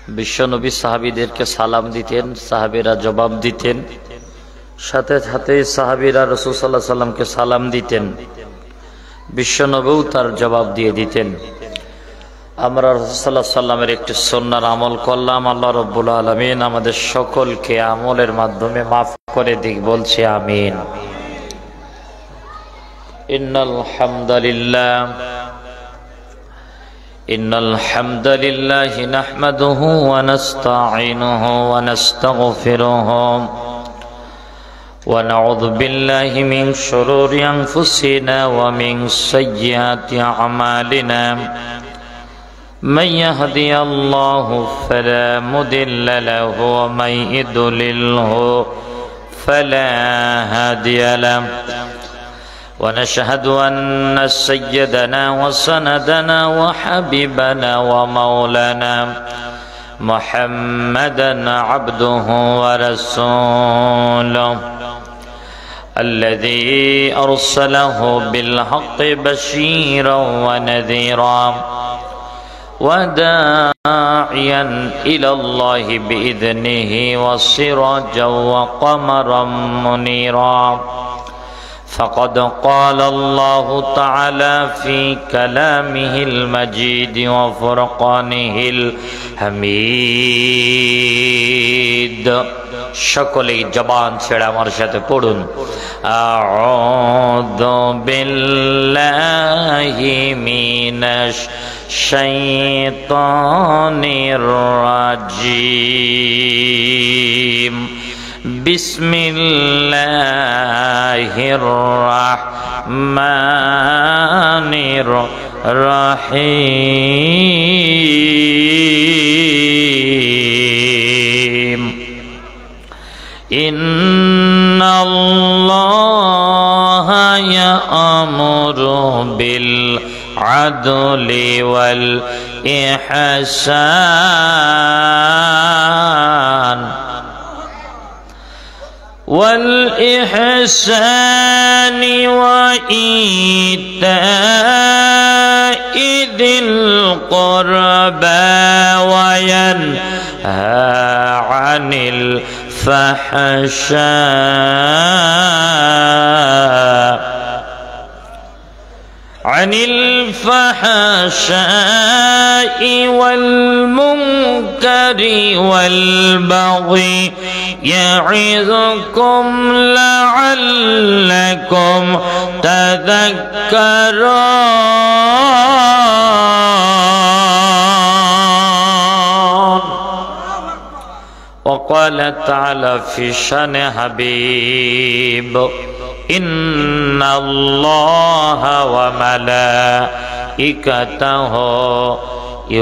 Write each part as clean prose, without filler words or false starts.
বিশ্বনবী সাহাবীদেরকে সালাম দিতেন, সাহাবীরা জবাব দিতেন, সাথে সাথে সাহাবীরা রাসূল সাল্লাল্লাহু আলাইহি সাল্লামকে সালাম দিতেন, বিশ্বনবীও তার জবাব দিয়ে দিতেন। আমরা রাসূল সাল্লাল্লাহু আলাইহি সাল্লামের একটি সুন্নাহর আমল করলাম। আল্লাহ রাব্বুল আলামিন আমাদের সকলকে আমলের মাধ্যমে মাফ করে দিক, বলছি আমিন। ইন্নাল হামদালিল্লাহি নাহমাদুহু ওয়া নাস্তাঈনুহু ওয়া নাস্তাগফিরুহু ওয়া নাউযু বিল্লাহি মিন শুরুরি আনফুসিনা ওয়া মিন সাইয়্যাতি আমালিনা। من يهدي الله فلا مضل له ومن يضلله فلا هادي له ونشهد أن سيدنا وسندنا وحبيبنا ومولانا محمدا عبده ورسوله الذي أرسله بالحق بشيرا ونذيرا وداعيا إلى الله بإذنه وسراجا وقمرا منيرا فقد قال الله تعالى في كلامه المجيد وفرقانه الحميد। সকলেই জবান ছেড়ে আমার সাথে পড়ুন, আউযু বিল্লাহি মিনাশ শাইতানির রাজিম। বিসমিল্লাহির রাহমানির রাহিম। ইন্নাল্লাহা ইয়া'মুরু বিল আদলি ওয়াল ইহসান والإحسان وإيتاء ذي القربى وينهى عن الفحشاء والمنكر والبغي يعظكم لعلكم تذكرون. وقال تعالى في شأن حبيب إن الله وملائكته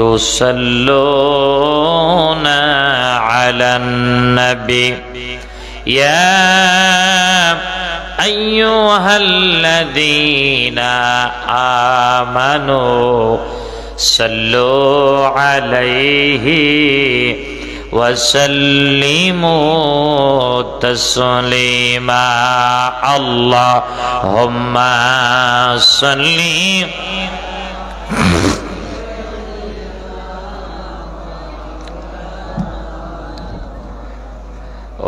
يصلون على النبي يا أيها الذين آمنوا صلوا عليه وسلموا تسليما. اللهم صل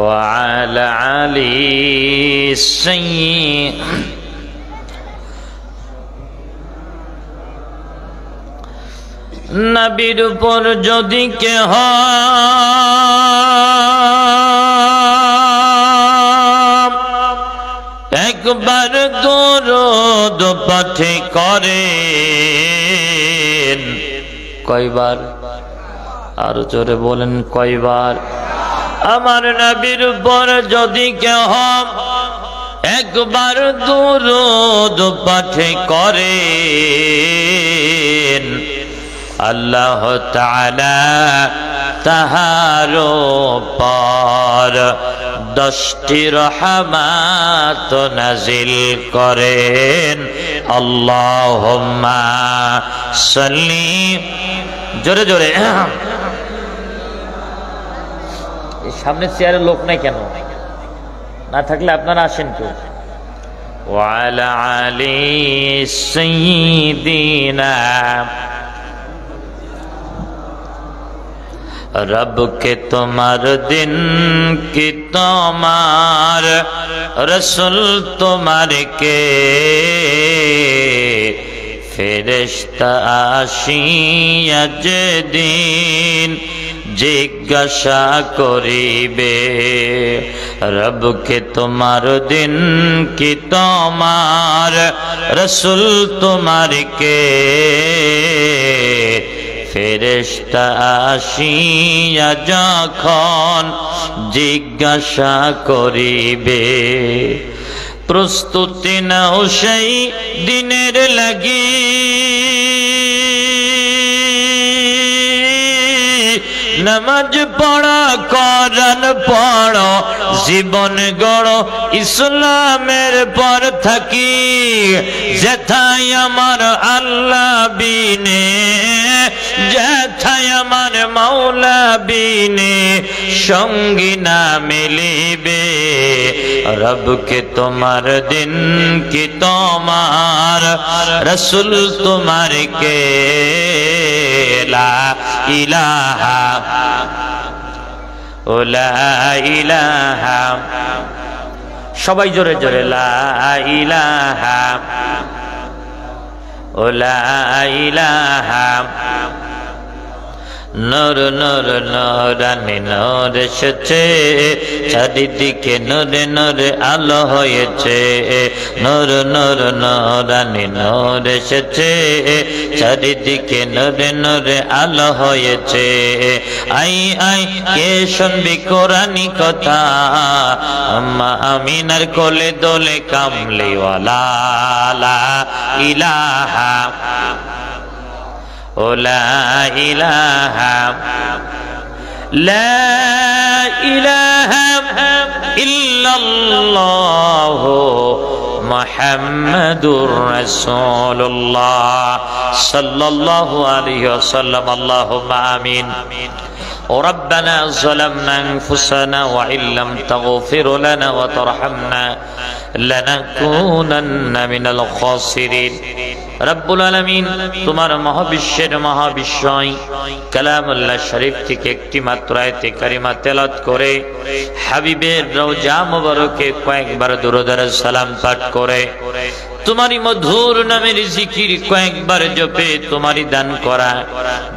وعلى علي السيد নবীর উপর যদি কেহ একবার দরুদ পাঠ করেন, কয়বার? আর জোরে বলেন, কয়বার? আমার নবীর উপর যদি কেহ একবার দরুদ পাঠ করেন, আল্লাহ তাআলা তাহার উপর 10টি রহমত নাজিল করেন। আল্লাহুম্মা সাল্লি, জোরে জোরে। সামনে চেয়ারে লোক নাই কেন? না থাকলে আপনারা আসেন তো। ওয়ালা আলি সাইয়্যিদিনা रब के तुम्हार दिन की तुम्हार रसूल तुम्हारे के ফেরেশতা আসিয়া যেদিন জিজ্ঞাসা করিবে রবকে তোমার দিন কি তোমার রসুল তোমার কে ফেরেশতা আসিয়া যখন জিজ্ঞাসা করিবে প্রস্তুতি নাও সেই দিনের লাগি নামাজ পড়া কোরআন পড়ো জীবন গড়ো ইসলামের পর থাকি যেথায় আমার আল্লাহ বিনে যেথায় আমার মাওলা বিনে সঙ্গী না মিলিবে রবকে তোমার দিন কি তোমার রসুল তোমার কে লা ইলাহা ও লা ইলাহা সবাই জোরে জোরে লা ইলাহা ও লা ইলাহা নূর নূর নূরানি নূর এসেছে চারিদিকে নূরে নূরে আলো হয়েছে নূর নূর নূরানি নূর এসেছে চারিদিকে নূরে নূরে আলো হয়েছে আই আই কে শুনবি কোরআনি কথা আম্মা আমিনার কোলে দোলে কামলিওয়ালা লা ইলাহা ও লা ইলাহা লা ইলাহা ইল্লাল্লাহু মুহাম্মাদুর রাসূলুল্লাহ সাল্লাল্লাহু আলাইহি ওয়াসাল্লাম আল্লাহুম্মা আমিন ربنا ظلمنا أنفسنا وإن لم تغفر لنا وترحمنا لنكونن من الخاسرين রব্বুল আলামিন তোমার মহাবিশ্বের মহাবিশ্বয় কালামুল্লাহ শরীফ থেকে একটি মাত্র আয়াতে কারিমা তেলাওয়াত করে হাবিবের রওজা মুবারকে কয়েকবার দুরূদ আর সালাম পাঠ করে তোমারই মধুর নামের জিকির কয়েকবার জপে তোমারই দান করা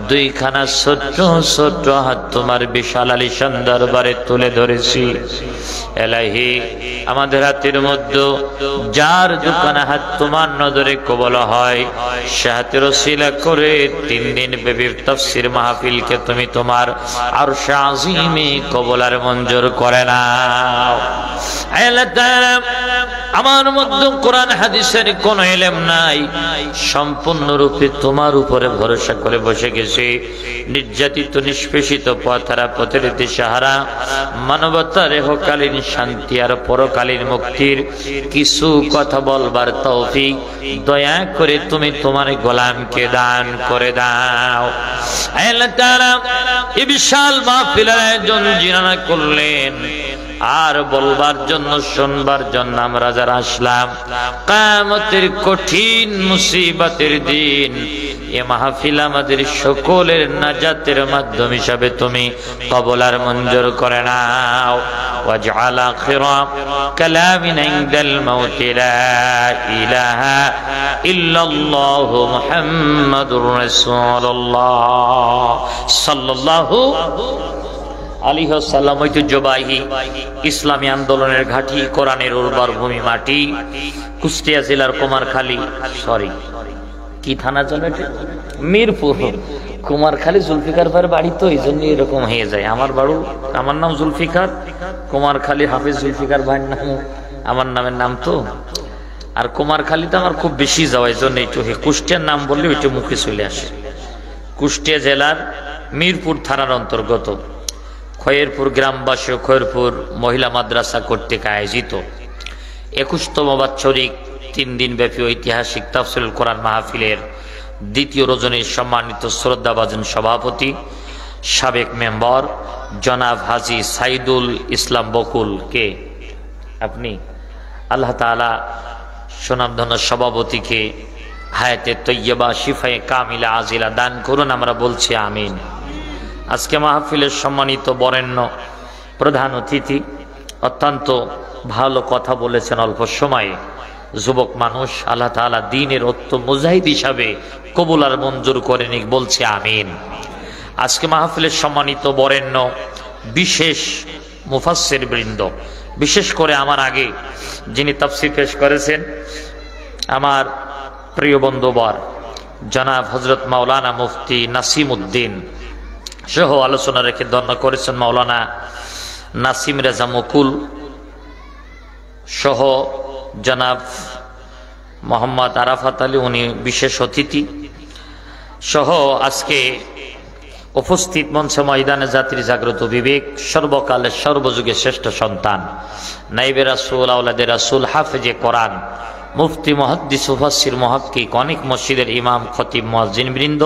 দুইখানা ছোট্ট ছোট্ট হাত তোমার বিশাল আলিশান দরবারে তুলে ধরেছি এলাহি আমাদের হাতের মধ্যে যার দুখানা হাত তোমার নজরে কবুল হয় সে হাতের ওসিলা করে 3 দিন ব্যাপী তাফসীর মাহফিলকে তুমি তোমার আরশে আজিমে কবুল আর মঞ্জুর করে নাও। আল্লাহ তাআলা আমার মধ্যে কোরআন হাদিসের কোন ইলম নাই, সম্পূর্ণরূপে তোমার উপরে ভরসা করে বসে গেছি। নির্যাতিত নিষ্পেষিত পথহারা পথের দিশাহারা মানবতার ইহকালীন শান্তি আর পরকালীন মুক্তির কিছু কথা বলবার তৌফিক দয়া করে তুমি তোমার গোলামকে দান করে দাও। আল্লাহ তাআলা এই বিশাল মাহফিলের আয়োজন যিনি করলেন আর বলবার জন্য শুনবার জন্য আমরা যারা আসলাম, কিয়ামতের কঠিন মুসিবতের দিন এ মাহফিল আমাদের সকলের নাজাতের মাধ্যম হিসাবে তুমি কবুল আর মঞ্জুর করে নাও। ওয়াজআল আখিরা কালামিনা ইনদাল মাউত লা ইলাহা ইল্লাল্লাহু মুহাম্মাদুর রাসূলুল্লাহ সাল্লাল্লাহু আলাইহি ওয়াসাল্লাম। ঐতিহ্যবাহী ইসলামী আন্দোলনের ঘাঁটি, কোরআনের উর্বর ভূমি মাটি, কুষ্টিয়া জেলার কুমারখালী, কি থানা জানো এটা? মিরপুর। কুমারখালী জুলফিকার ভাইয়ের বাড়ি, তো এই জন্য এরকম হয়ে যায়। আমার নাম জুলফিকার, কুমারখালী হাফিজ জুলফিকার ভাইয়ের নাম আমার নামের নাম তো। আর কুমারখালীতে আমার খুব বেশি যাওয়া, এই জন্য একটু কুষ্টিয়ার নাম বললে ওইটা মুখে চলে আসে। কুষ্টিয়া জেলার মিরপুর থানার অন্তর্গত খয়েরপুর গ্রামবাসী ও খয়েরপুর মহিলা মাদ্রাসা কর্তৃক আয়োজিত 21তম বাৎসরিক 3 দিন ব্যাপী ঐতিহাসিক তাফসীরুল কোরআন মাহফিলের দ্বিতীয় রজনীর সম্মানিত শ্রদ্ধাভাজন সভাপতি সাবেক মেম্বার জনাব হাজী সাইদুল ইসলাম বকুল কে আপনি আল্লাহ তাআলা সুনামধন্য সভাপতিকে হায়াতে তৈয়বা শিফায়ে কামিলা আজিলা দান করুন, আমরা বলছি আমিন। আজকে মাহফিলের সম্মানিত বরেণ্য প্রধান অতিথি, অত্যন্ত ভালো কথা বলেছেন অল্প সময়ে। যুবক মানুষ, আল্লাহ তাআলা দ্বীনের উত্তম মুজাহিদ হিসাবে কবুল আর মঞ্জুর করে নিক, বলছে আমিন। আজকে মাহফিলের সম্মানিত বরেণ্য বিশেষ মুফাসসির বৃন্দ, বিশেষ করে আমার আগে যিনি তাফসীর পেশ করেছেন, আমার প্রিয় বন্ধুবর জনাব হযরত মাওলানা মুফতি নাসিম উদ্দিন সহ আলোচনা রেখে ধন্য করেছেন মাওলানা নাসিম রেজা মুকুল সহ জনাব মোহাম্মদ আরাফাত আলী, উনি বিশেষ অতিথি সহ আজকে উপস্থিত মঞ্চে ময়দানে জাতির জাগ্রত বিবেক, সর্বকালের সর্বযুগের শ্রেষ্ঠ সন্তান, নাইবে রাসূল, আওলাদে রাসূল, হাফেজে কোরআন, মুফতি, মুহাদ্দিস, মুফাসসির, মুহাক্কিক, অনেক মসজিদের ইমাম, খতিব, মুয়াজ্জিন বৃন্দ,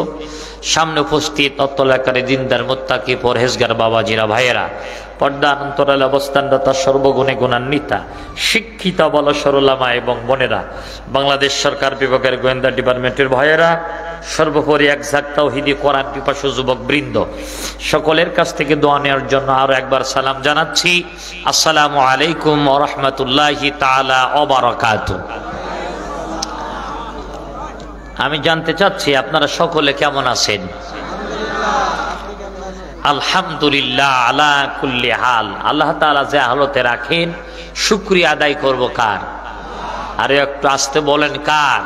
সামনে উপস্থিত অত্যলাকারী দিনদার, মুত্তাকি, পরহেজগার বাবাজিরা, ভাইয়েরা, পর্দা অন্তরালে অবস্থানরত সর্বগুণে গুণান্বিতা শিক্ষিত বল সরলামা এবং বোনেরা, বাংলাদেশ সরকার বিভাগের গোয়েন্দা ডিপার্টমেন্টের ভাইয়েরা, সর্বোপরি এক ঝাঁক তাওহীদি কোরআন পিপাসু যুবক বৃন্দ, সকলের কাছ থেকে দোয়া নেওয়ার জন্য আরো একবার সালাম জানাচ্ছি। আসসালামু আলাইকুম ওয়া রাহমাতুল্লাহি তাআলা ওয়া বারাকাতুহু। আমি জানতে চাচ্ছি আপনারা সকলে কেমন আছেন? আলহামদুলিল্লাহ আলা কুল্লি হাল। আল্লাহ তাআলা যে হালতে রাখেন শুকরিয়া আদায় করব কার? আরে একটু আস্তে বলেন, কার?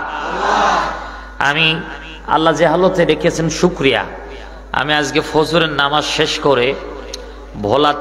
আমি আল্লাহ যে হালতে রেখেছেন শুকরিয়া। আমি আজকে ফজরের নামাজ শেষ করে ভোলা